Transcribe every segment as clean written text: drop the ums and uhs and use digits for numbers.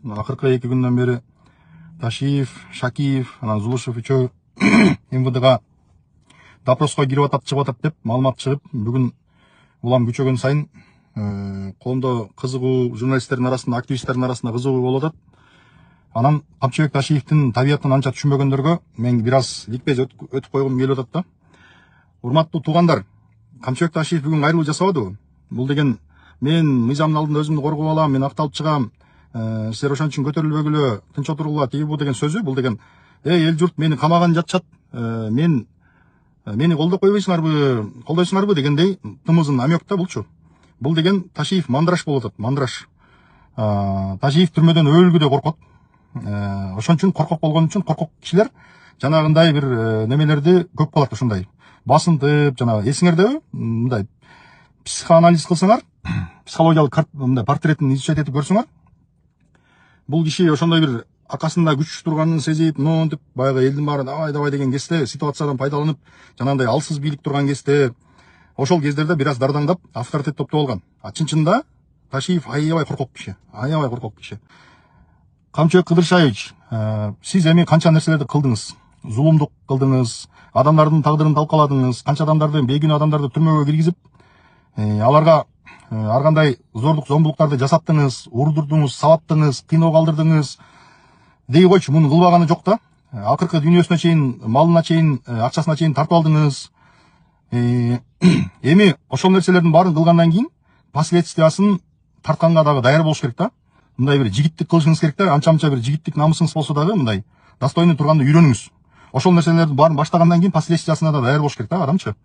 Акыркы 2 күндөн бери Ташиев, Шакиев, анан Зулушев үчөө МВДга допроско кирип атат, чыгып атат деп маалымат чыгып, бүгүн улам күчөгөн сайын коомдо кызыгуу, журналисттердин арасында, активисттердин арасында кызыгуу болуп атат. Анан Камчыбек Ташиевдин табиятын анча түшүнбөгөндөргө мен бир аз ликбез өтүп койгум келип атат да. Урматтуу туугандар, Камчыбек Ташиев бүгүн кайрылуу жасабадыбы? Бул деген мен мыйзамдын алдында өзүмдү коргоп алам, мен акталып чыгам, силер ошон үчүн көтөрүлбөгүлө, тынч отургула, тиги бу деген сөзү. Бул деген эл журт мени камаган жатышат, мени колдоп койбойсуңарбы, колдойсуңарбы дегендей тымызын намек да булчу. Бул деген Ташиев мандраш болуп атат, мандраш. Ташиев түрмөдөн өлгүдөй коркот. Ошон үчүн коркок болгон үчүн коркок кишилер жанагындай бир немелерди көп кылат, ушундай басынтып, жанагы эсиңердеби, мындай психоанализ кылсаңар, психологиялык мындай портретін изучать этип көрсөңөр, бул киши ошондой бир аркасында күч турганын сезип, монтип, баягы элдин баары давай деген кезде, ситуациядан пайдаланып, жанагындай алсыз бийлик турган кезде, ошол кездерде бир аз дардаңдап, авторитет топтоп алган. Чын-чынында Ташиев аябай коркок киши, аябай коркок киши. Камчыбек Кыдыршаевич, сиз эми канча нерселерди кылдыңыз, зулумдук кылдыңыз, адамдардын тагдырын талкаладыңыз, канча адамдарды, бейгүнөө адамдарды түрмөгө киргизип, аларга ар кандай зордук зомбулуктарды жасаттыңыз, урдурдуңуз, сабаттыңыз, кыйноо калтырдыңыз. Дей койчу, муну кылбаганы жок да. Акыркы дүйнөсүнө чейин, малына чейин, акчасына чейин тартып алдыңыз. Эми ошол нерселердин баарын кылгандан кийин последствиясын тартканга дагы даяр болуш керек да. Мындай бир жигиттик кылышыңыз керек да, анча бир жигиттик намысыңыз болсо дагы мындай достойный турганды үйрөнүңүз. Ошол нерселердин баарын баштагандан кийин последствиясына да даяр болуш керек да адамчы.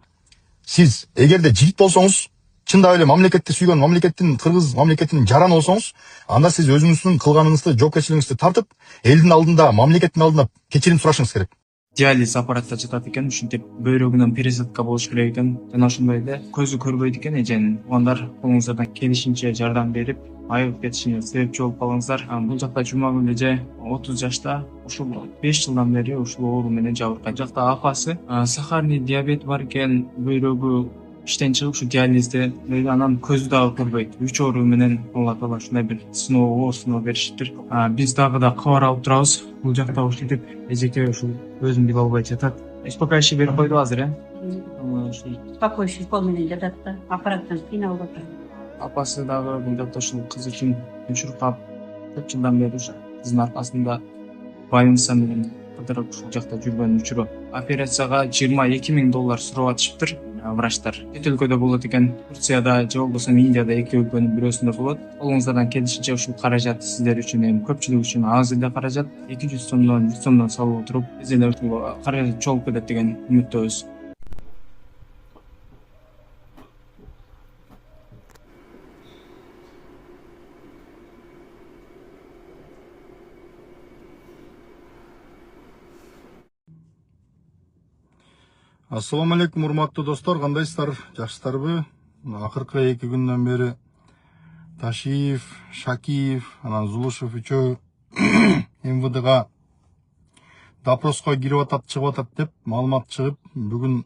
Сиз эгерде жигит болсоңуз, чындап эле мамлекетти сүйгөн, мамлекеттин, кыргыз мамлекетинин жараны болсоңуз, анда сиз өзүңүздүн кылганыңызды, жоопкерчилигиңизди тартып, элдин алдында, мамлекеттин алдында кечирим сурашыңыз керек. Диализ аппаратта жатат экен, ушинтип бөйрөгүнөн пересадка болуш керек экен. Жана ошондой эле көзү көрбөйт экен, эженин. Туугандар колуңуздардан келишинче жардам берип, айыгып кетишине себепчи болуп калыңыздар. Бул жакта Жумагүл эже 30 жашта, ушул 5 жылдан бери ушул оору менен жабыркайт. Бул жакта апасы сахарный диабет бар экен, бөйрөгү иштен чыгып ушу диализде, анан көзү дагы көрбөйт. 3 оору менен Алла таала ушундай бир сыноо беришиптир. Биз дагы да кабар алып турабыз. Бул жакта ушинтип эжеке ушул өзүн биле албай жатат. Успокаивающий берип койду азыр, Успокоивающий укол менен жатат да, аппараттан кыйналып атат. Апасы дагы бул жакта ушул кыз үчүн чуркап, көп жылдан бери ушу кыздын аркасында больница менен кыдырып ушул жакта жүргөн учуру. Операцияга $22,000 сурап атышыптыр врачтар. Чет өлкөдө болот экен, Турцияда же болбосо Индияда, эки өлкөнүн бирөөсүндө болот. Колуңуздардан келишинче ушул каражат сиздер үчүн, эми көпчүлүк үчүн аз эле каражат, 200 сомдон 100 сомдон салып туруп, биз эле ушул каражат чогулуп кетет деген үмүттөбүз. Ассаламу алейкум, урматтуу достор, кандайсыздар, жакшысыздарбы? Акыркы 2 күндөн бери Ташиев, Шакиев, анан Зулушев үчөө МВДга допроско кирип атат, чыгып атат деп маалымат чыгып, бүгүн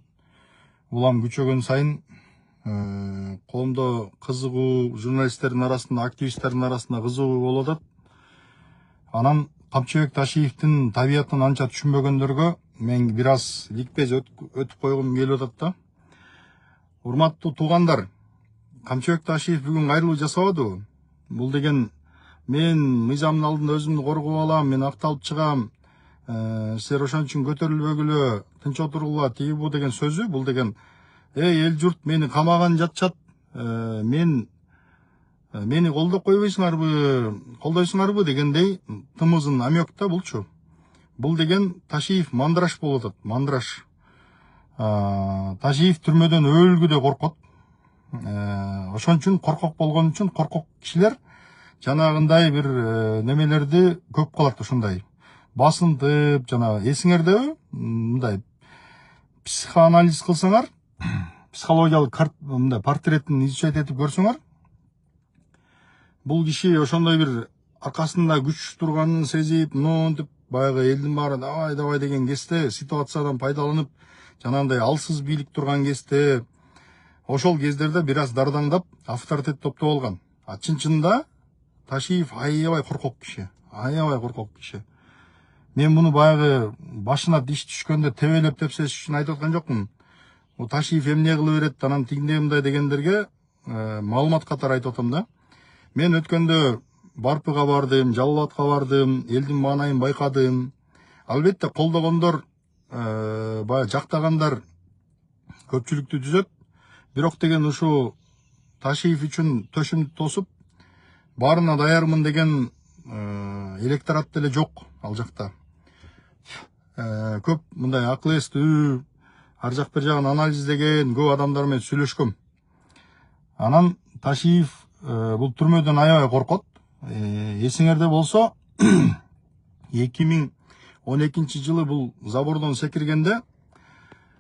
улам күчөгөн сайын коомдо кызыгуу, журналисттердин арасында, активисттердин арасында кызыгуу болуп атат. Анан Камчыбек Ташиевдин табиятын анча түшүнбөгөндөргө мен бир аз ликбез өтүп койгум келип атат да. Урматтуу туугандар, Камчыбек Ташиев бүгүн кайрылуу жасабадыбы? Бул деген мен мыйзамдын алдында өзүмдү коргоп алам, мен акталып чыгам, силер ошон үчүн көтөрүлбөгүлө, тынч отургула, тиги бу деген сөзү. Бул деген эл журт мени камаган жатышат, мени колдоп койбойсуңарбы, колдойсуңарбы дегендей тымызын намек да булчу. Бул деген Ташиев мандраш болуп атат, мандраш. Ташиев түрмөдөн өлгүдөй коркот. Ошон үчүн коркок болгон үчүн коркок кишилер жанагындай бир немелерди көп кылат, ушундай басынтып, жанагы эсиңердеби, мындай психоанализ кылсаңар, психологиялык мындай портретін изучать этип көрсөңөр, бул киши ошондой бир аркасында күч турганын сезип, монтип, баягы элдин баары давай деген кезде, ситуациядан пайдаланып, жанагындай алсыз бийлик турган кезде, ошол кездерде бир аз дардаңдап, авторитет топтоп алган. Чын-чынында Ташиев аябай коркок киши, аябай коркок киши. Мен буну баягы башына диш түшкөндө тебелеп тепсеш үчүн айтып аткан жокмун. Ташиев эмне кылып берет, анан тигиндей мындай дегендерге маалымат катары айтып атам да. Мен өткөндө Барпыга бардым, Жалал Абадка бардым, элдин маанайын байкадым. Албетте колдогондор, баягы жактагандар көпчүлүктү түзөт. Бирок деген ушу Ташиев үчүн төшүмдү тосуп, баарына даярмын деген электорат деле жок ал жакта. Көп мындай акыл эстүү, ар жак бир жагын анализдеген көп адамдар менен сүйлөшкөм. Анан Ташиев бул түрмөдөн аябай коркот. Эсиңерде болсо 2012 жылы бул забордон секиргенде,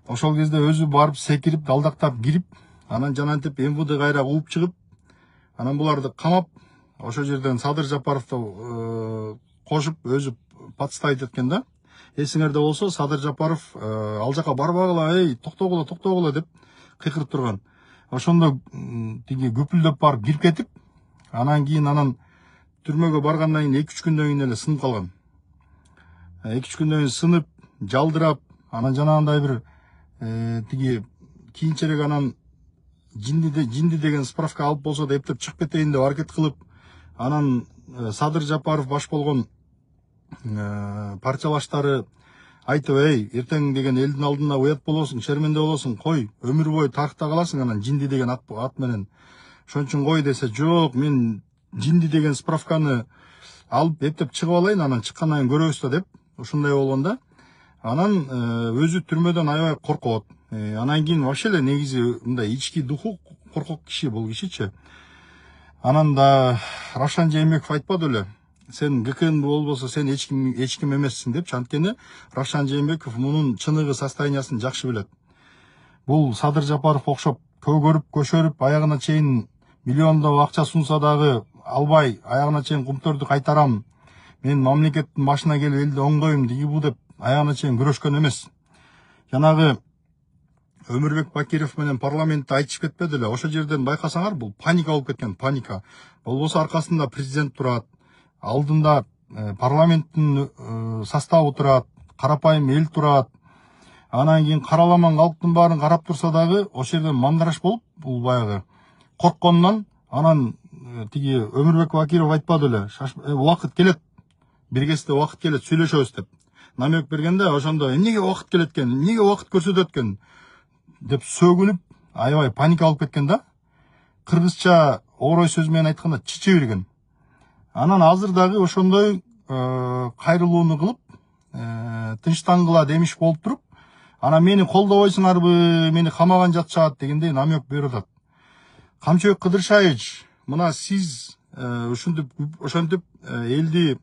ошол кезде өзү барып секирип, далдактап кирип, анан жанантип МВД кайра кууп чыгып, анан буларды камап, ошол жерден Садыр Жапаровду кошуп өзү подставить эткен да. Эсиңерде болсо Садыр Жапаров ал жака барбагыла, эй, токтогула деп кыйкырып турган. Ошондо тиги көпүлдөп барып кирип кетип, анан кийин түрмөгө баргандан кийин 2-3 күндөн кийин эле сынып калган. 2-3 күндөн кийин сынып, жалдырап, анан жанагындай бир тиги кийинчерээк анан жинди деген справка алып болсо да эптеп чыгып кетейин деп аракет кылып, анан Садыр Жапаров баш болгон партиялаштары айтып, эй, эртең деген элдин алдында уят болосуң, шерменде болосуң, кой, өмүр бою тарыхта каласың, анан жинди деген ат менен. Ошон үчүн кой десе, жок, мен жинди деген справканы алып эптеп чыгып алайын, анан чыккандан кийин көрөбүз да деп, ушундай болгон да. Анан өзү түрмөдөн аябай коркот. Анан кийин вообще эле негизи мындай ички духу коркок киши бул кишичи. Анан да Равшан Жээнбеков айтпады эле, сен ГКН болбосо сен эч ким эмессиң деп. Анткени Равшан Жээнбеков мунун чыныгы состояниясын жакшы билет. Бул Садыр Жапаров окшоп көгөрүп, көшөрүп, аягына чейин миллиондоп акча сунса дагы албай, аягына чейин кумтөрдү кайтарам, мен мамлекеттин башына келип элди оңдойм дейбу деп аягына чейин күрөшкөн эмес. Жанагы Өмүрбек Бакиров менен парламентте айтышып кетпеди эле. Ошол жерден байкасаңар, бул паника болуп кеткен, паника. Болбосо аркасында президент турат, алдында парламенттин составы турат, карапайым эл турат. Анан кийин караламан калктын баарын карап турса дагы, ошол жерден мандраш болуп, бул баягы корккондон, анан тиги Өмүрбек Бакиров айтпады эле, убакыт келет, бир кезде убакыт келет, сүйлөшөбүз деп. Намек бергенде, ошондо эмнеге убакыт келет экен, эмнеге убакыт көрсөтөт экен деп сөгүнүп, аябай паника болуп кеткен да. Кыргызча орой сөз менен айтканда чиче берген. Анан азыр дагы ошондой кайрылууну кылып, тынчтангыла демиш болуп туруп, анан мени колдобойсуңарбы, мени камаган жатышат дегендей намек берип атат. Камчыбек Кыдыршаевич, мына сиз ошентип элди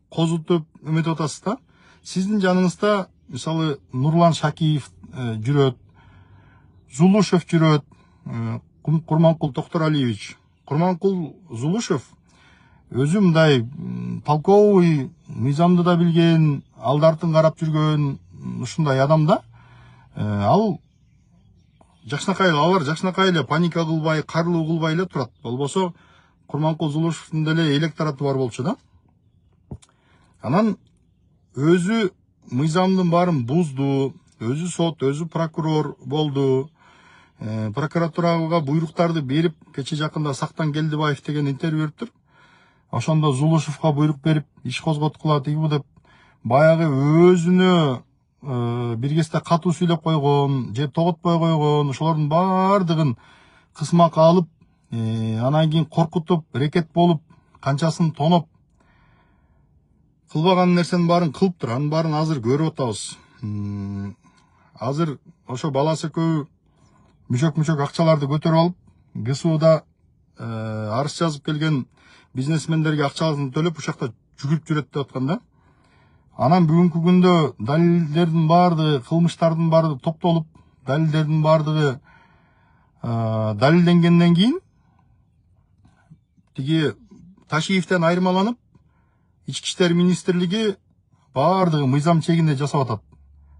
козутуп үмүт атасыз да. Сиздин жаныңызда мисалы Нурлан Шакиев жүрөт, Зулушев жүрөт, Курманкул Токторалиевич. Курманкул Зулушев өзү мындай полковый, мыйзамды да билген, алдартын карап жүргөн ушундай адам да. Алар жакшынакай эле паника кылбай, кайрылуу кылбай эле турат. Болбосо Курманкул Зулушевдин деле электораты бар болчу да. Анан өзү мыйзамдын баарын бузду, өзү сот, өзү прокурор болду. Прокуратурага буйруктарды берип, кече жакында Сактан Келдибаев деген интервью бериптир. Ошондо Зулушевга буйрук берип, иш козготкула тийбу деп, баягы өзүнө бир кезде катуу сүйлөп койгон, же тоготпой койгон, ошолордун баардыгын кысмакка алып, анан кийин коркутуп, рекет болуп, канчасын тоноп, кылбаган нерсенин баарын кылыптыр. Анын баарын азыр көрүп атабыз. Азыр ошо баласы экөө мүчөк акчаларды көтөрүп алып, ГСУда арыз жазып келген бизнесмендерге акчасын төлөп, ушакта жүгүрүп жүрөт деп аткан да. Анан бүгүнкү күндө далилдердин баардыгы, кылмыштардын баардыгы топтолуп, далилдердин баардыгы далилденгенден кийин тиги Ташиевден айырмаланып, Ички иштер министрлиги баардыгы мыйзам чегинде жасап атат.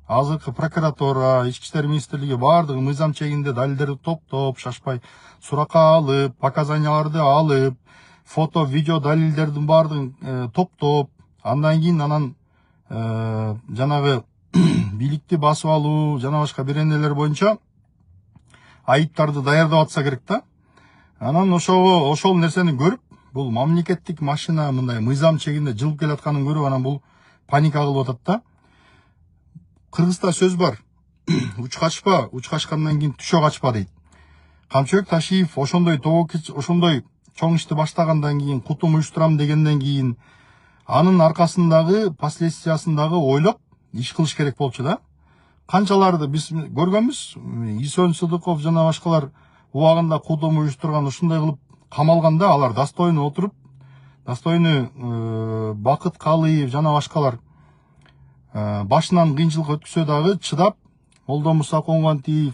Азыркы прокуратура, Ички иштер министрлиги баардыгы мыйзам чегинде далилдерди топтоп, шашпай суракка алып, показанияларды алып, фото, видео далилдердин баардыгын топтоп, Андан кийин анан жанагы бийликти басып алуу жана башка бир нелер боюнча айыптарды даярдап атса керек да. Анан ошол нерсени көрүп, бул мамлекеттик машина мындай мыйзам чегинде жылып келатканын көрүп, анан бул паника кылып атат да. Кыргызда сөз бар. Уч качпа, уч качкандан кийин түшө качпа дейт. Камчыбек Ташиев ошондой чоң ишти баштагандан кийин, кутум уюштурам дегенден кийин, анын аркасындагы последствиясын ойлоп иш кылыш керек болчу да. Канчаларды биз көргөнбүз, Исен Сыдыков жана башкалар убагында кутум уюштурган, ушундай кылып камалганда, алар достойно отуруп, достойно Бакыт Калыев жана башкалар башынан кыйынчылык өткүсө дагы чыдап, Молдо Муса Коңгантиев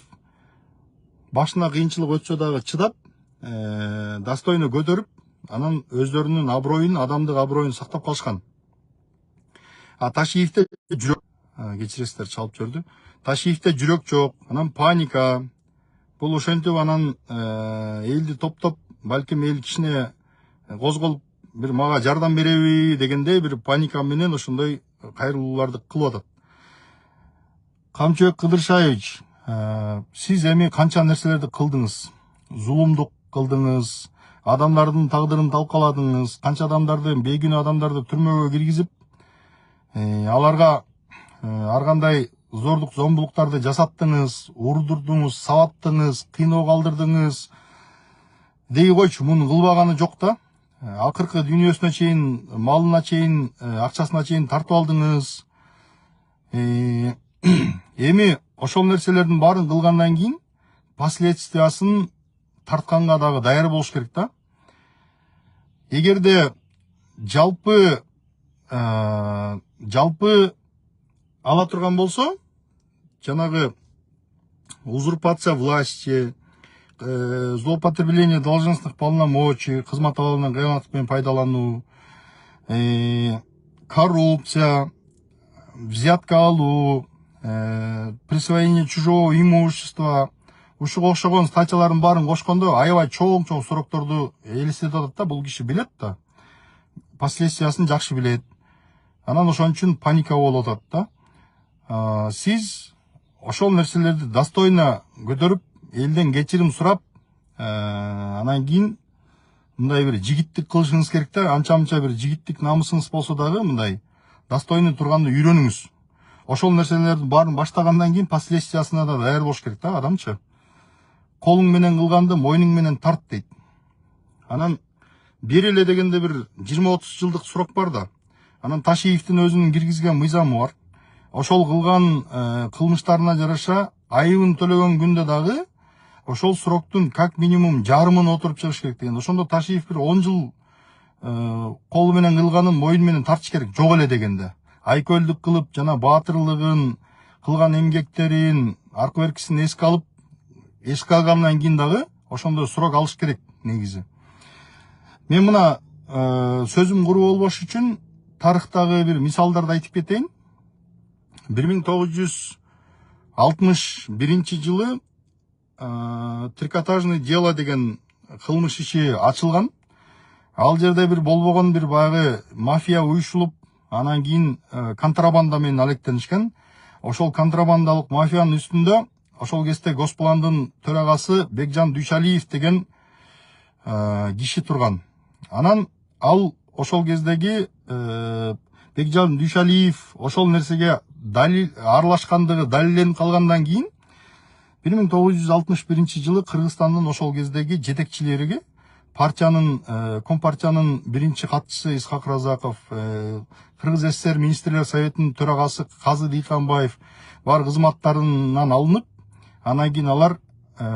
башына кыйынчылык өтсө дагы чыдап, достойно көтөрүп, анан өздөрүнүн аброюн, адамдык аброюн сактап калышкан. Ташиевде жүрөк, кечиресиздер, чалып жиберди. Ташиевде жүрөк жок, анан паника. Бул ошентип анан элди топтоп, балким эл кичине козголуп, бир мага жардам береби дегенде бир паника менен ошондой кайрылууларды кылып атат. Камчыбек Кыдыршаевич, сиз эми канча нерселерди кылдыңыз, зулумдук кылдыңыз, адамдардын тагдырын талкаладыңыз, канча адамдарды, бейгүнөө адамдарды түрмөгө киргизип, аларга ар кандай зордук зомбулуктарды жасаттыңыз, урдурдуңуз, сабаттыңыз, кыйноо калтырдыңыз дей койчу, муну кылбаганы жок да. Акыркы дүйнөсүнө чейин, малына чейин, акчасына чейин тартып алдыңыз. Эми ошол нерселердин баарын кылгандан кийин последствиясын тартканга дагы даяр болуш керек да. Эгерде жалпы ала турган болсо, жанагы узурпация власти, злоупотребление должностных полномочий, кызмат абалынан кыянаттык менен пайдалануу, коррупция, взятка алуу, присвоение чужого имущества, ушуга окшогон статьялардын баарын кошкондо аябай чоң сурокторду элестетип атат да. Бул киши билет да, последствиясын жакшы билет. Анан ошон үчүн паника болуп атат да. Сиз ошол нерселерди достойно көтөрүп, элден кечирим сурап, анан кийин мындай бир жигиттик кылышыңыз керек да. Анча-мынча бир жигиттик намысыңыз болсо дагы мындай достойно турганды үйрөнүңүз. Ошол нерселердин баарын баштагандан кийин последствиясына да даяр болуш керек да адамчы. Колуң менен кылганды мойнуң менен тарт дейт. Анан бери эле дегенде бир 20-30 жылдык срок бар да. Анан Ташиевдин өзүнүн киргизген мыйзамы бар. Ошол кылган кылмыштарына жараша айыбын төлөгөн күндө дагы ошол сроктун как минимум жарымын отуруп чыгыш керек деген. Ошондо Ташиев бир 10 жыл колу менен кылганын мойну менен тартыш керек, жок эле дегенде. Айкөлдүк кылып, жана баатырлыгын, кылган эмгектерин, аркы беркисин эске алгандан кийин дагы ошондой срок алыш керек негизи. Мен мына сөзүм куру болбош үчүн тарыхтагы бир мисалдарды айтып кетейин. 1961 жылы трикотажный дело деген кылмыш иши ачылган. Ал жерде бир болбогон бир баягы мафия уюшулуп, анан кийин контрабанда менен алектенишкен. Ошол контрабандалык мафиянын үстүндө ошол кезде Госпландын төрагасы Бекжан Дүйшалиев деген киши турган. Анан ал ошол кездеги Бекжан Дүйшалиев ошол нерсеге аралашкандыгы далилденип калгандан кийин 1961 жылы Кыргызстандын ошол кездеги жетекчилериге партиянын, Компартиянын биринчи катчысы Исхак Разаков, Кыргыз СССР министрлер советинин төрагасы Казы Дыйканбаев бар кызматтарынан алынып, анан кийин алар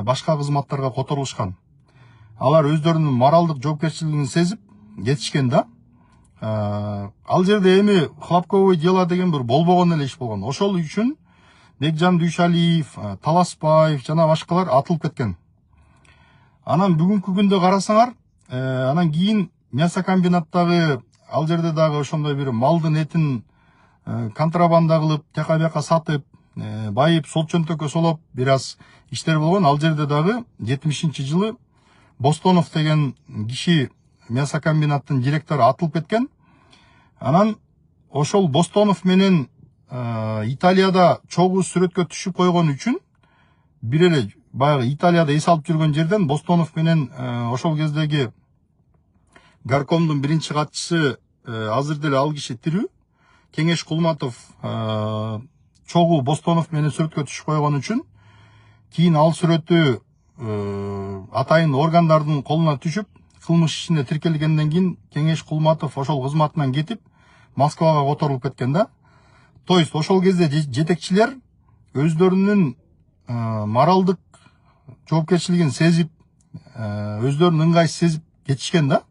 башка кызматтарга которулушкан. Алар өздөрүнүн моралдык жоопкерчилигин сезип кетишкен да. Ал жерде эми хлопковый дело деген бир болбогон эле иш болгон. Ошол үчүн Бекжан Дүйшалиев, Таласбаев жана башкалар атылып кеткен. Анан бүгүнкү күндө карасаңар, анан кийин мясокомбинаттагы ал жерде дагы ошондой бир малдын этин контрабанда кылып, тяка бияка сатып, байып, сол чөнтөккө солоп бир аз иштер болгон. Ал жерде дагы 70 жылы Бостонов деген киши мясокомбинаттын директору атылып кеткен. Анан ошол Бостонов менен Италияда чогуу сүрөткө түшүп койгон үчүн бир эле баягы Италияда эс алып жүргөн жерден Бостонов менен ошол кездеги горкомдун биринчи катчысы азыр деле ал киши тирүү Кеңеш Кулматов чогуу Бостонов менен сүрөткө түшүп койгон үчүн кийин ал сүрөтү атайын органдардын колуна түшүп кылмыш ишине тиркелгенден кийин Кеңеш Кулматов ошол кызматынан кетип Москвага которулуп кеткен да. То есть ошол кезде жетекчилер өздөрүнүн моралдык жоопкерчилигин сезип, өздөрүнүн ыңгайсы сезип кетишкен да.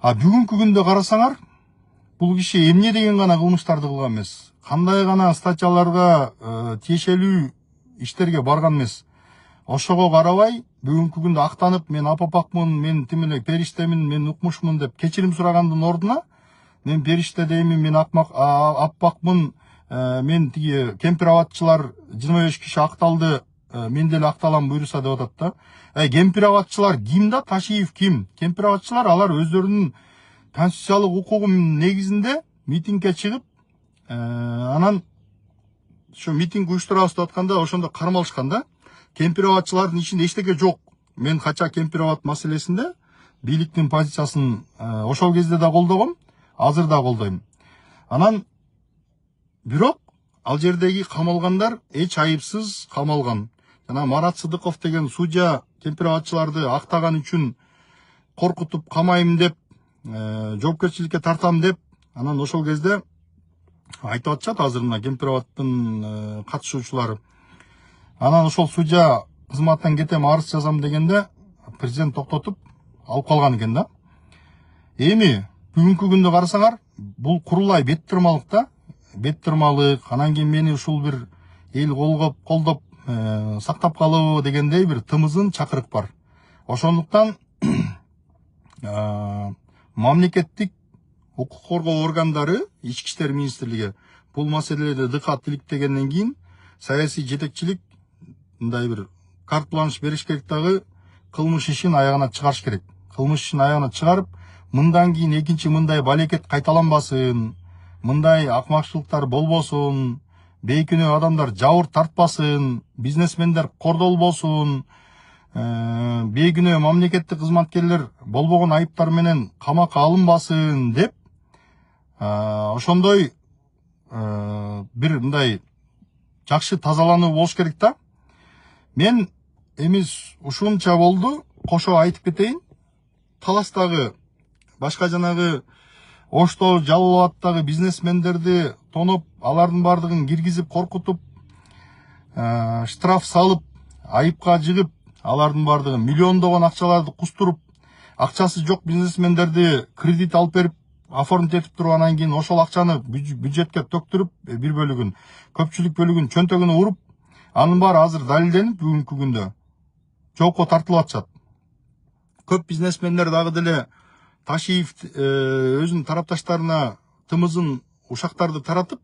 А бүгүнкү күндө карасаңар, бул киши эмне деген гана кылмыштарды кылган эмес, кандай гана статьяларга тиешелүү иштерге барган эмес. Ошого карабай бүгүнкү күндө актанып, мен апапакмын, мен тим эле периштемин, мен укмушмун деп кечирим сурагандын ордуна, мен периште деймин, мен аппакмын, мен тиги кемпир абадчылар 25 киши акталды, мен деле акталам буйруса деп атат да. Кемпир абадчылар ким да? Ташиев ким? Кемпир абадчылар алар өздөрүнүн конституциялык укугунун негизинде митингге чыгып, анан ошо митинг уюштурабыз деп атканда ошондо кармалышкан да. Кемпир абадчылардын ичинде эчтеке жок. Мен кача кемпир абад маселесинде бийликтин позициясын ошол кезде да колдогом, азыр да колдойм. Анан бирок ал жердеги камалгандар эч айыпсыз камалган. Жана Марат Сыдыков деген судья кемпир абадчыларды актаган үчүн коркутуп камайм деп, жоопкерчиликке тартам деп, анан ошол кезде айтып атышат азыр мына кемпир абадтын катышуучулары. Анан ошол судья кызматтан кетем, арыз жазам дегенде президент токтотуп алып калган экен да. Эми бүгүнкү күндө карасаңар, бул курулай бет тырмалык да. Бет тырмалык, анан кийин мени ушул бир эл колдоп сактап калыбы дегендей бир тымызын чакырык бар. Ошондуктан мамлекеттик укук коргоо органдары, ички иштер министрлиги бул маселеде дыкат иликтегенден кийин саясий жетекчилик мындай бир карт-бланш бериш керек дагы, кылмыш ишин аягына чыгарыш керек. Кылмыш ишин аягына чыгарып, мындан кийин экинчи мындай балекет кайталанбасын, мындай акмакчылыктар болбосун, бейкүнөө адамдар жабыр тартпасын, бизнесмендер кордолбосун, бейкүнөө мамлекеттик кызматкерлер болбогон айыптар менен камакка алынбасын деп, ошондой бир мындай жакшы тазалануу болуш керек да. Мен эми ушунча болду, кошо айтып кетейин. Таластагы башка жанагы Ошто, Жалал Абадтагы бизнесмендерди тоноп, алардын бардыгын киргизип, коркутуп, штраф салып, айыпка жыгып, алардын бардыгын миллиондогон акчаларды кустуруп, акчасы жок бизнесмендерди кредит алып берип, оформить этип туруп, анан кийин ошол акчаны бюджетке төктүрүп, бир бөлүгүн, көпчүлүк бөлүгүн чөнтөгүнө уруп, анын баары азыр далилденип бүгүнкү күндө жоопко тартылып атышат. Көп бизнесмендер дагы деле Ташиев өзүнүн тарапташтарына тымызын, ушактарды таратып,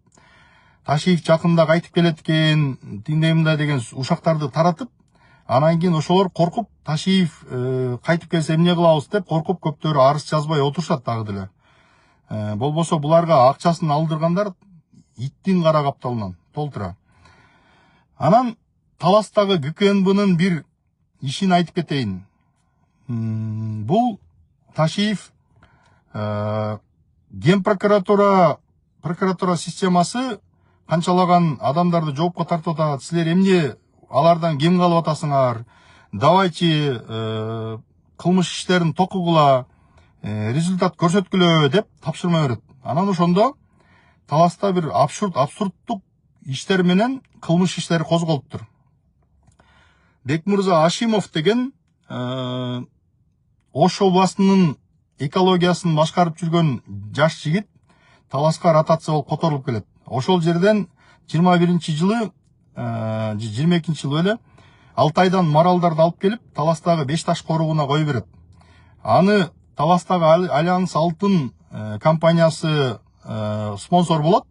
Ташиев жакында кайтып келет экен, тиндей мындай деген ушактарды таратып, анан кийин ошолор коркуп, Ташиев кайтып келсе эмне кылабыз деп коркуп, көптөрү арыз жазбай отурушат дагы деле. Болбосо буларга акчасын алдыргандар иттин кара капталынан толтура. Анан Таластагы ГКНБнын бир ишин айтып кетейин. Бул Ташиев ген прокуратура системасы канчалаган адамдарды жоопко тартып атат. Силер эмне алардан кем калып атасыңар? Давайте кылмыш иштерин токугула, результат көрсөткүлө деп тапшырма берет. Анан ошондо Таласта бир абсурдтук иштер менен кылмыш иштери козголуптур. Бекмырза Ашимов деген Ош областынын экологиясын башкарып жүргөн жаш жигит Таласка ротация болуп которулуп келет. Ошол жерден 22 жылы эле Алтайдан маралдарды алып келип, Таластагы Бешташ коругуна кое берет. Аны Таластагы Альянс Алтын компаниясы спонсор болот.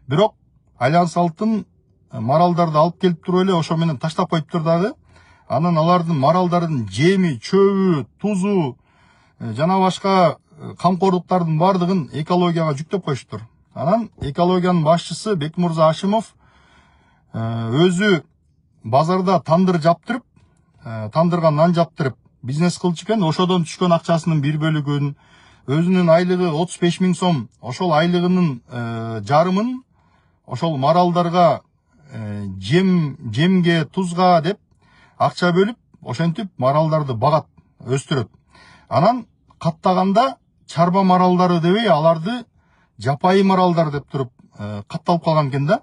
Бирок Альянс Алтын маралдарды алып келип туруп эле ошо менен таштап коюптур дагы. Анан алардын маралдардын жеми, чөбү, тузу, жана башка камкорлуктардын бардыгын экологияга жүктөп коюшуптур. Анан экологиянын башчысы Бекмурза Ашимов өзү базарда тандыр жаптырып, тандырга нан жаптырып бизнес кылчу экен. Ошодон түшкөн акчасынын бир бөлүгүн, өзүнүн айлыгы 35 000 сом, ошол айлыгынын жарымын ошол маралдарга жемге, тузга деп акча бөлүп, ошентип маралдарды багат, өстүрөт. Анан каттаганда чарба маралдары дебей, аларды жапайы маралдар деп туруп катталып калган экен да.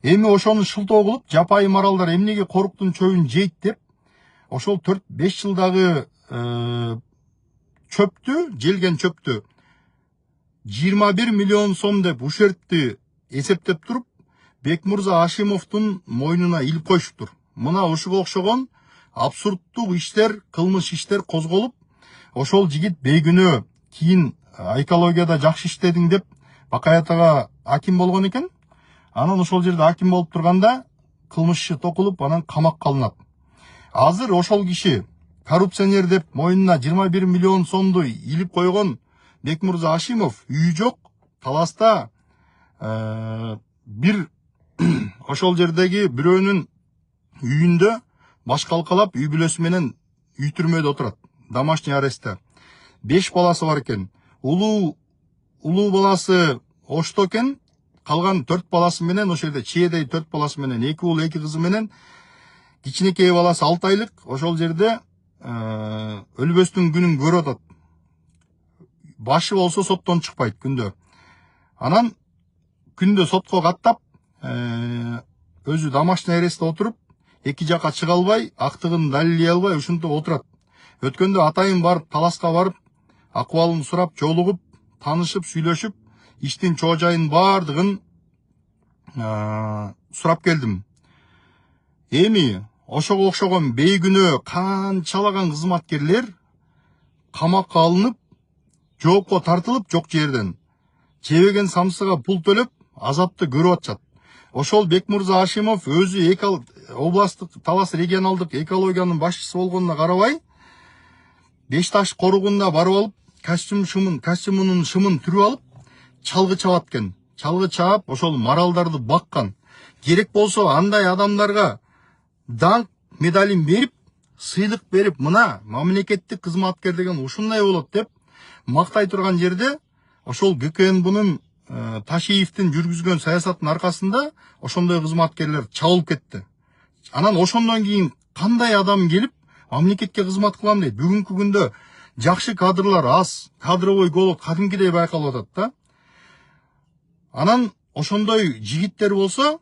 Эми ошону шылтоо кылып, жапайы маралдар эмнеге коруктун чөбүн жейт деп, ошол 4-5 жылдагы чөптү, желген чөптү 21 миллион сом деп ушертти эсептеп туруп, Бекмурза Ашимовдун мойнуна илип коюшуптур. Мына ушуга окшогон абсурдтук иштер, кылмыш иштер козголуп, ошол жигит бейгүнөө кийин экологияда жакшы иштедиң деп Бакай атага аким болгон экен. Анан ошол жерде аким болуп турганда кылмышчы токулуп, анан камакка алынат. Азыр ошол киши коррупционер деп мойнуна 21 миллион сомду илип койгон Бекмурза Ашимов үйү жок, таласта бир ошол жердеги бирөөнүн үйүндө башкалкалап, үй бүлөсү менен үй түрмөдө отурат. Домашний арестте. 5 баласы бар экен. Улуу баласы Ошто экен. Калган 4 баласы менен, ошол жерде чиедей 4 баласы менен, 2 уул 2 кызы менен, кичинекей баласы 6 айлык ошол жерде өлбөстүн күнүн көрүп атат. Башы болсо соттон чыкпайт күндө. Анан күндө сотко каттап, өзү домашний арестте отуруп, эки жака чыга албай, актыгын далилдей албай ушинтип отурат. Өткөндө атайын барып, Таласка барып, акыбалын сурап, жолугуп, таанышып, сүйлөшүп, иштин чоо жайын бардыгын сурап келдим. Эми ошого окшогон бейгүнөө канчалаган кызматкерлер камакка алынып, жоопко тартылып, жок жерден жебеген самсыга пул төлөп, азапты көрүп атышат. Ошол Бекмурза Ашимов өзү областтык, Талас регионалдык экологиянын башчысы болгонуна карабай, Бешташ коругунда барып алып, костюмунун шымын түрүп алып, чалгы чабат экен. Чалгы чаап, ошол маралдарды баккан. Керек болсо андай адамдарга даңк медалин берип, сыйлык берип, мына мамлекеттик кызматкер деген ушундай болот деп мактай турган жерде, ошол ГКНБнын Ташиевдин жүргүзгөн саясаттын аркасында ошондой кызматкерлер чабылып кетти. Анан ошондон кийин кандай адам келип мамлекетке кызмат кылам дейт. Бүгүнкү күндө жакшы кадрлар аз, кадровой голод кадимкидей байкалып атат да. Анан ошондой жигиттер болсо,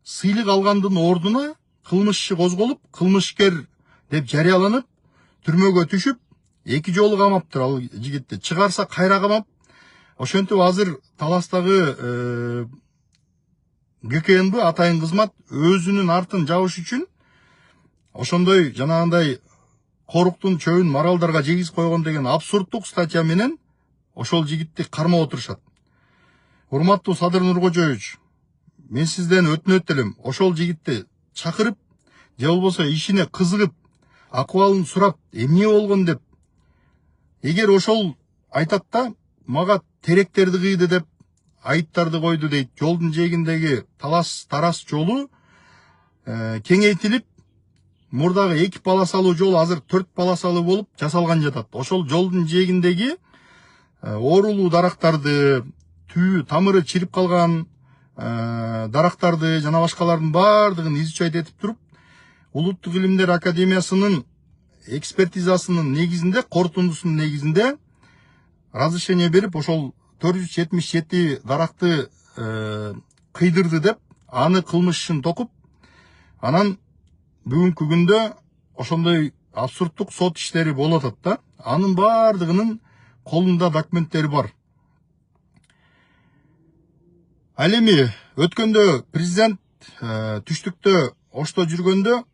сыйлык алгандын ордуна кылмышчы козголуп, кылмышкер деп жарыяланып, түрмөгө түшүп, 2 жолу камаптыр ал жигитти. Чыгарса кайра камап, ошентип азыр Таластагы ГКНБ атайын кызмат өзүнүн артын жабыш үчүн ошондой жанагындай коруктун чөбүн маралдарга жегиз койгон деген абсурдтук статья менен ошол жигитти кармап отурушат. Урматтуу Садыр Нуркожоевич, мен сизден өтүнөт элем, ошол жигитти чакырып, же болбосо ишине кызыгып, акыбалын сурап, эмне болгон деп, эгер ошол айтат да, мага теректерди кыйды деп айыптарды койду дейт, жолдун жээгиндеги Талас-Тарас жолу кеңейтилип, мурдагы 2 полосалуу жол азыр 4 полосалуу болуп жасалган жатат. Ошол жолдун жээгиндеги оорулуу дарактарды, тамыры чирип калган дарактарды жана башкалардын бардыгын изучать этип туруп, Улуттук илимдер академиясынын экспертизасынын негизинде, корутундусунун негизинде разрешение берип, ошол 477 даракты кыйдырды деп, аны кылмыш үчүн токуп, анан бүгүнкү күндө ошондой абсурдтук сот иштери болуп атат да. Анын бардыгынын колунда документтери бар. Ал эми өткөндө президент түштүктө Ошто жүргөндө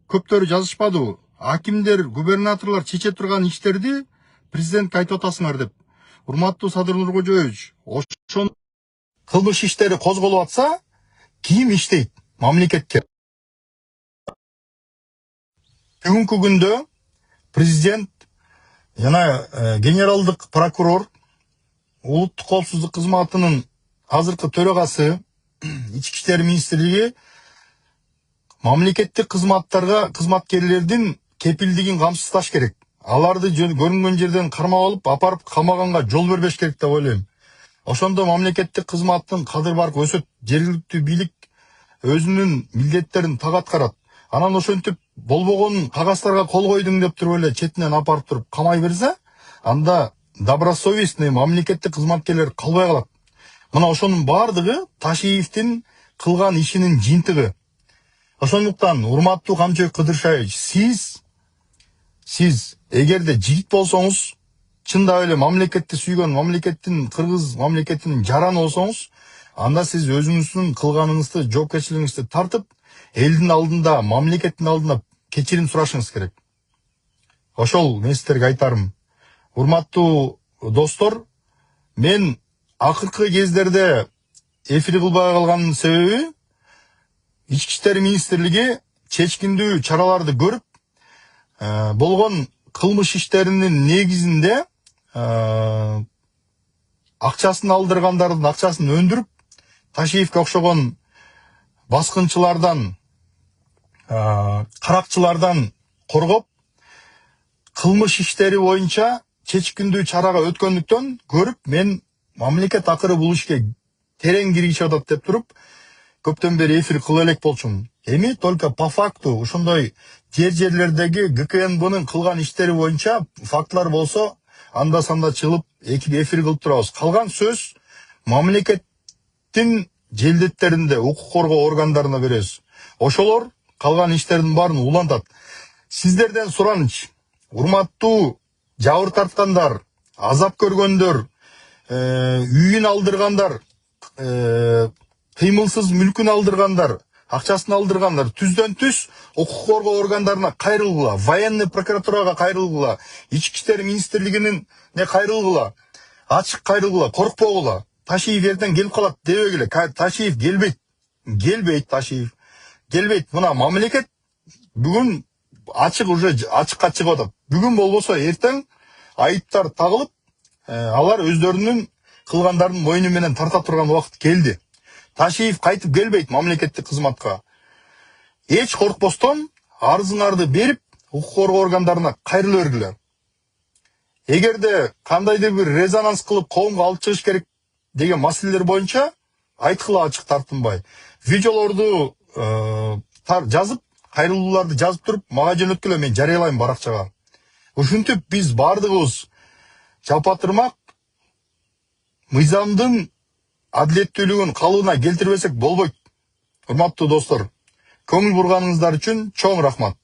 көптөрү жазышпадыбы? Акимдер, губернаторлор чече турган иштерди президентке айтып атасыңар деп. Урматтуу Садыр Нуркожоевич, ошон кылмыш иштери козголуп атса, ким иштейт мамлекетке? Бүгүнкү күндө президент жана генералдык прокурор, улуттук коопсуздук кызматынын азыркы төрагасы, ички иштер министрлиги мамлекеттик кызматкерлердин кепилдигин камсыздаш керек. Аларды көрүнгөн жерден кармап алып, апарып камаганга жол бербеш керек деп ойлойм. Ошондо мамлекеттик кызматтын кадыр баркы өсөт, жергиликтүү бийлик өзүнүн милдеттерин так аткарат. Анан ошентип болбогон кагаздарга кол койдуң деп туруп эле четинен апарып туруп камай берсе, анда добросовестный мамлекеттик кызматкерлер калбай калат. Мына ошонун бардыгы Ташиевдин кылган ишинин жыйынтыгы. Ошондуктан урматтуу Камчыбек Кыдыршаевич, сиз эгерде жигит болсоңуз, чындап эле мамлекетти сүйгөн, мамлекеттин, кыргыз мамлекетинин жараны болсоңуз, анда сиз өзүңүздүн кылганыңызды, жоопкерчилигиңизди тартып, элдин алдында, мамлекеттин алдында кечирим сурашыңыз керек. Ошол мен сиздерге айтарым. Урматтуу достор, мен акыркы кездерде эфир кылбай калганын себеби Ички иштер министрлиги чечкиндүү чараларды көрүп, болгон кылмыш иштеринин негизинде акчасын алдыргандардын акчасын өндүрүп, Ташиевке окшогон баскынчылардан, каракчылардан коргоп, кылмыш иштери боюнча чечкиндүү чарага өткөндүктөн көрүп, мен мамлекет акыры бул ишке терең киргизип атат деп туруп, көптөн бери эфир кыла элек болчумун. Эми только по факту ошондой жерлердеги ГКНБнын кылган иштери боюнча фактылар болсо, анда санда чыгып эфир кылып турабыз. Калган сөз мамлекеттин желдеттеринде, укук коргоо органдарына беребиз. Ошолор калган иштердин баарын улантат. Сиздерден сураныч, урматтуу жабыр тарткандар, азап көргөндөр, үйүн алдыргандар, кыймылсыз мүлкүн алдыргандар, акчасын алдыргандар, түздөн түз укук коргоо органдарына кайрылгыла, военный прокуратурага кайрылгыла, ички иштер министрлигинин кайрылгыла, ачык кайрылгыла, коркпогула. Ташиев эртең келип калат дебегиле. Ташиев келбейт. Ташиев келбейт. Мына мамлекет бүгүн уже ачыкка чыгып атат. Бүгүн болбосо эртең айыптар тагылып, алар өздөрүнүн кылгандарын мойну менен тарта турган убакыт келди. Ташиев кайтып келбейт мамлекеттик кызматка. Эч коркпостон арызыңарды берип, укук коргоо органдарына кайрыла бергиле. Эгерде кандайдыр бир резонанс кылып коомго алып чыгыш керек деген маселелер боюнча айткыла ачык тартынбай. Видеолорду жазып, кайрылууларды жазып туруп, мага жөнөткүлө, мен жарыялайм баракчага. Ушинтип биз бардыгыбыз жапатырмак мыйзамдын адилеттүүлүгүн калыбына келтирбесек болбойт. Урматтуу достор, көңүл бурганыңыздар үчүн чоң рахмат.